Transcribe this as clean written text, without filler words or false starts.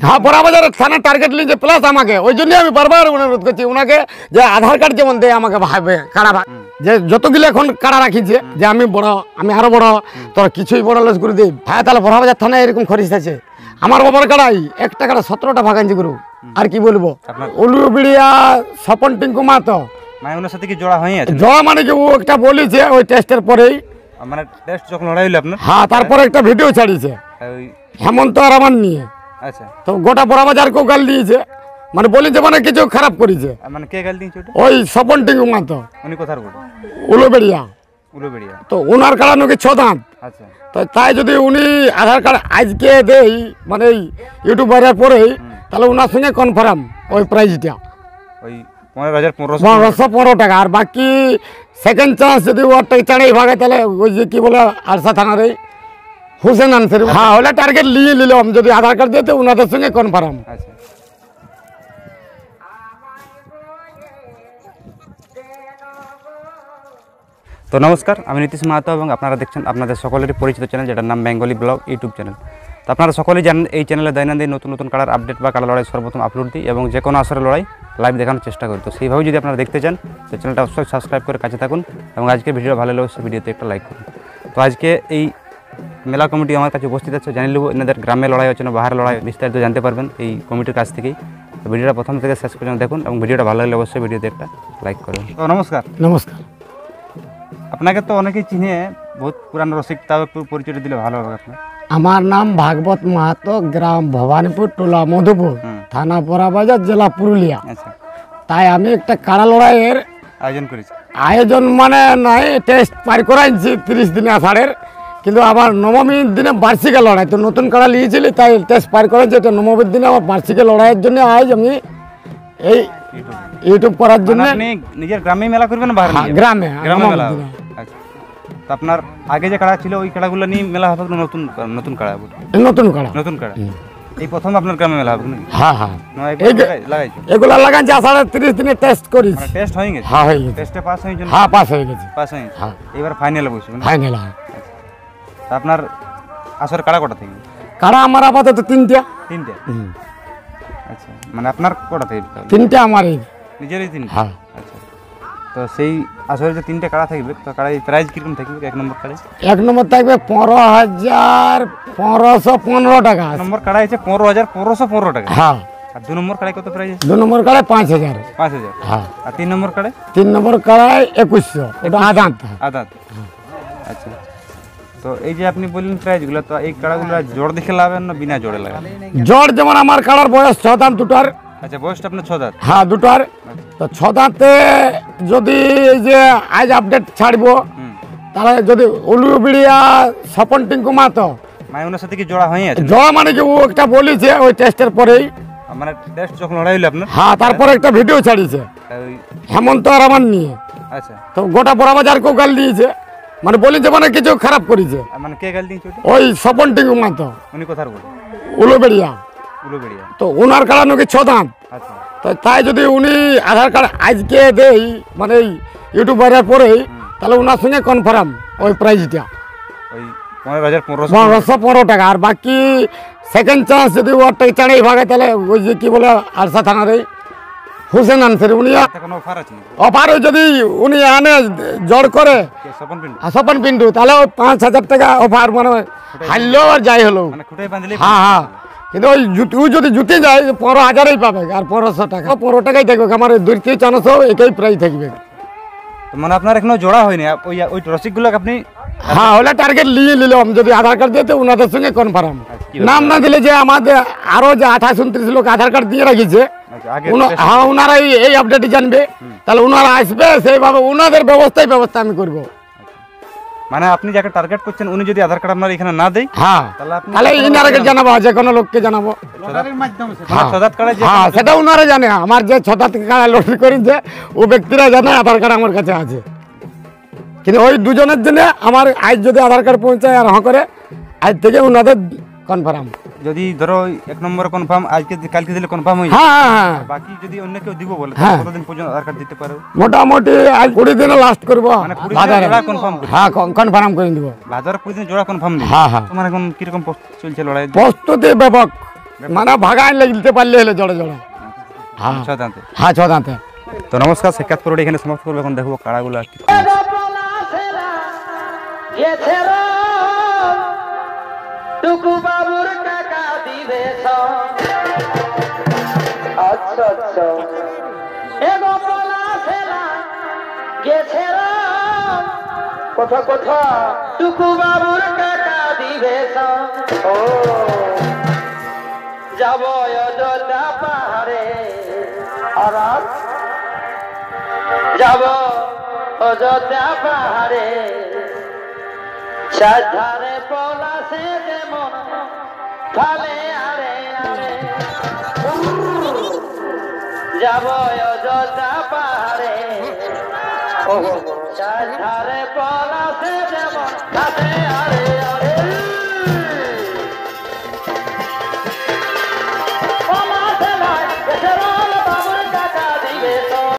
হ্যাঁ, বড়াবাজার থানা টার্গেট নিয়েছে প্লাস আমাকে, ওই জন্যই আমি বারবার অনুরোধ করছি ওনাকে যে আধার কার্ড যেমন দেয় আমাকে ভাবে কাড়া যে যতগুলো এখন কাড়া রাখিছে যে আমি বড়, আমি আরো বড়, তোর কিছুই বড় লস করে দিই ভাই। তাহলে বড়াবাজার থানায় এরকম খরিস আছে। আমার বাবার কাড়াই একটা কাড়া 17টা ভাগাইছি গুরু। আর কি বলবো, উলুবিড়িয়া স্বপন টিঙ্কু মাতো ওনার সাথে কি জোড়া হয়ে আছে? জোড়া মানে কি ও একটা বলেছে ওই টেস্টের পরেই, মানে টেস্ট যখন লড়াই হলো আপনার। হ্যাঁ, তারপরে একটা ভিডিও ছাড়িয়েছে হেমন্ত আর আমার নিয়ে। আচ্ছা, তো গোটা বড়াবাজারকেও গাল দিয়েছে, মানে বলেছে মানে কিছু খারাপ করেছে। মানে কে গাল দিয়েছে ওটা? ওই স্বপন টিঙ্কু মাতো, উনি কোথার বড়? উলুবেড়িয়া। উলুবেড়িয়া। তো ওনার কাড়া নাকি 6 দাঁত। আচ্ছা, তো তাই যদি উনি আধার কার্ড আজকে দেই মানে এই ইউটিউব বাজার পরেই, তাহলে ওনার সঙ্গে কনফার্ম ওই প্রাইজটা ওই 15,1500 টাকা। আর বাকি সেকেন্ড চান্স যদি ওরটাই চাড়াই ভাগে, তাহলে ওই যে কি বলে আরসা থানার এই হুসেন আনসারি, হ্যাঁ, ওটা টার্গেট নিয়ে নিলাম যদি আধার কার্ড দিতে ওনাদের সঙ্গে কনফার্ম। আচ্ছা, তো নমস্কার, আমি নীতিশ মাহাতো এবং আপনারা দেখছেন আপনাদের সকলেরই পরিচিত চ্যানেল যেটার নাম বেঙ্গলি ব্লগ ইউটিউব চ্যানেল। তো আপনারা সকলেই জানেন এই চ্যানেলে দৈনন্দিন নতুন নতুন কাড়ার আপডেট বা কাড়া লড়াই সর্বপ্রথম আপলোড দিই এবং যে কোনো আসরের লড়াই লাইভ দেখানোর চেষ্টা করি। তো সেইভাবে যদি আপনারা দেখতে চান তো চ্যানেলটা অবশ্যই সাবস্ক্রাইব করে কাছে থাকুন এবং আজকে ভিডিও ভালো লাগলে অবশ্যই ভিডিওতে একটা লাইক করুন। তো আজকে এই মেলা কমিটি আমার কাছে উপস্থিত আছে, জানিয়ে নেব এনাদের গ্রামে লড়াই হচ্ছে না বাহারে লড়াই, বিস্তারিত জানতে পারবেন এই কমিটির কাছ থেকেই। তো ভিডিওটা প্রথম থেকে শেষ পর্যন্ত দেখুন এবং ভিডিওটা ভালো লাগলে অবশ্যই ভিডিওতে একটা লাইক করুন। তো নমস্কার। নমস্কার। আপনাকে তো অনেকেই চিনে, বহুত পুরানো রসিক, তাও একটু পরিচয় দিলে ভালো হবে আপনার। আমার নাম ভাগবত মাহাতো, গ্রাম ভবানীপুর, টোলা মধুপুর, থানা বড়াবাজার, জেলা পুরুলিয়া। আচ্ছা, তাই আমি একটা কাড়া লড়াইয়ের আয়োজন করেছি। আয়োজন মানে নয়, টেস্ট পার করাইছি 30 দিনে আষাঢ়ের, কিন্তু আমার নবমীর দিনে বার্ষিক লড়াই, তো নতুন কাড়া নিয়েছিলি তাই টেস্ট পার করেছি। তো নবমীর দিনে আমার বার্ষিক লড়াইয়ের জন্য আজ আমি এই ইউটিউব করার জন্য। আপনি নিজের গ্রামে মেলা করবেন না বাইরে? গ্রামে মেলা। আচ্ছা, তো আপনার আগে যে কাড়া ছিল ওই কাড়াগুলো নিয়ে মেলা হবে না? নতুন নতুন কাড়া? নতুন কাড়া এই প্রথম আপনার গ্রামে মেলা হবে না? হ্যাঁ হ্যাঁ, লাগাইছো এগুলা লাগাইছি আষাঢ়ের 30 দিনে টেস্ট করেছি। টেস্ট হয়ে গেছে? হ্যাঁ, হয়ে গেছে। টেস্টে পাস হয়ে গেছে? হ্যাঁ, পাস হয়ে গেছে। হ্যাঁ, এবার ফাইনালে বসবেন? ফাইনাল। হ্যাঁ। আপনার আসর কাড়া কটা থেকে? কাড়া আমার আপাতত 3টা। আচ্ছা, মানে আপনার কটা থেকে? 3টা আমারই নিজেরই 3টা? হ্যাঁ। আচ্ছা, তো সেই আসরে যে 3টে কাড়া থাকবে তো কাড়াই প্রাইস কিরকম থাকবে? 1 নম্বর কাড়াই 1 নম্বর থাকবে 15,515 টাকা। নম্বর কাড়াই আছে 15,515 টাকা। হ্যাঁ। আর 2 নম্বর কাড়াই কত প্রাইস? 2 নম্বর কাড়াই 5,000। 5,000। হ্যাঁ। আর 3 নম্বর কাড়াই? 3 নম্বর কাড়াই 2100, এটা আদান্ত। আচ্ছা, তো এই যে আপনি বললেন প্রাইসগুলো, তো এই কাড়াগুলো জোড় দেখে লাগাবেন না বিনা জোড়ে লাগাবেন? জোড় যেমন আমার কাড়ার বয়স 6 দাঁত দুটার। আচ্ছা, বয়সটা আপনার 6 দাঁত? হ্যাঁ, দুটার। তো 6 দাঁতে যদি এই যে আজ আপডেট ছাড়বো, তাহলে যদি উলুবিড়িয়া স্বপন টিঙ্কু মাতো, মানে ওনার সাথে কি জোড়া হয়ে আছে? জোড়া মানে কি ও একটা বলেছে ওই টেস্টের পরেই, মানে টেস্ট যখন লড়াই হলো আপনার। হ্যাঁ, তারপরে একটা ভিডিও ছাড়িয়েছে হেমন্ত আর আমার নিয়ে। আচ্ছা, তো গোটা বড়াবাজারকেও গাল দিয়েছে, মানে বলেছে মানে কিছু খারাপ করেছে। মানে কে গাল দিয়েছে ওটা? ওই স্বপন টিঙ্কু মাতো, উনি কোথার বড়? উলুবেড়িয়া। উলুবেড়িয়া। তো ওনার কাড়া নাকি 6 দাঁত। আচ্ছা, তো তাই যদি উনি আধার কার্ড আজকে দেই মানে এই ইউটিউব বাজার পরেই, তাহলে ওনার সঙ্গে কনফার্ম ওই প্রাইজটা ওই 15,515 টাকা। আর বাকি সেকেন্ড চান্স যদি ওরটাই চাড়াই ভাগে, তাহলে ওই যে কি বলে আরসা থানার এই হুসেন আনসারি, উনি অফার যদি উনি আনে জড় করে স্বপন পিন্টু, তাহলে ওই 5,000 টাকা অফার, মানে হারলেও আর যাই হলো। হ্যাঁ হ্যাঁ, কিন্তু ওই যদি জুটে যায় 15,000ই পাবে আর 1500 টাকা 15 টাকাই থাকবে। আমার 2 চান্স একই প্রাইস থাকবে। মানে আপনার এখনো জোড়া হয়নি ওই রসিকগুলো আপনি? হ্যাঁ, ওটা টার্গেট নিয়ে নিলাম যদি আধার কার্ড দিতে ওনাদের সঙ্গে কনফার্ম। নাম না দিলে যে আমাদের আরো যে 28-29 লোক আধার কার্ড দিয়ে রাখিছে, হ্যাঁ, ওনারা এই আপডেটই জানবে, তাহলে ওনারা আসবে, সেইভাবে ওনাদের ব্যবস্থা আমি করবো। মানে আপনি যাকে টার্গেট করছেন উনি যদি আধার কার্ড আপনার এখানে না দেয়, হ্যাঁ, তাহলে ইনারাকে জানাবো, যে কোনো লোককে জানাবো। হ্যাঁ, সেটা ওনারা জানে। আমার যে 6 দাঁত কাড়া লটারি করেছে ও ব্যক্তিরা জানে আধার কার্ড আমার কাছে আছে। কিন্তু ওই দুজনের জন্য আমার আজ যদি আধার কার্ড পৌঁছায় আর করে আজ থেকে ওনাদের কনফার্ম। যদি ধরো 1 নম্বর কনফার্ম আজকে কালকে দিলে কনফার্ম হয়ে যাবে, হ্যাঁ হ্যাঁ হ্যাঁ বাকি যদি অন্য কেউ দিব বলে হ্যাঁ। কতদিন পর্যন্ত আধার কার্ড দিতে পারো? মোটামুটি আজ 20 দিনে লাস্ট করবো মানে 20 বাজারে। জোড়া কনফার্ম, হ্যাঁ কনফার্ম করে দিব। বাজারে 20 দিন জোড়া কনফার্ম দিবে। হ্যাঁ হ্যাঁ তোমার এখন কিরকম প্রস্তুতি চলছে লড়াই? প্রস্তুতি ব্যাপক, মানে ভাগায় লিখতে পারলে হলে জড়ে জড়ে। হ্যাঁ ছদান্তে। হ্যাঁ ছদান্তে। তো নমস্কার, সাক্ষাৎ পর্বটি এখানে সমাপ্ত করবো। এখন দেখবো কাড়াগুলো আর কি। টুকু বাবুর টাকা দিবে আচ্ছা আচ্ছা এগো বলা ফেরা গেছে কোথা কোথা টুকু বাবুর টাকা দিবে ও যাব অযোধ্যা পাহাড়ে আর যাব অযোধ্যা পাহাড়ে সাধারে পলাশে যেমন ফালে আরে আরে যাব অযোধ্যা পাহাড়ে সাধারে পলাশে যেমন ফালে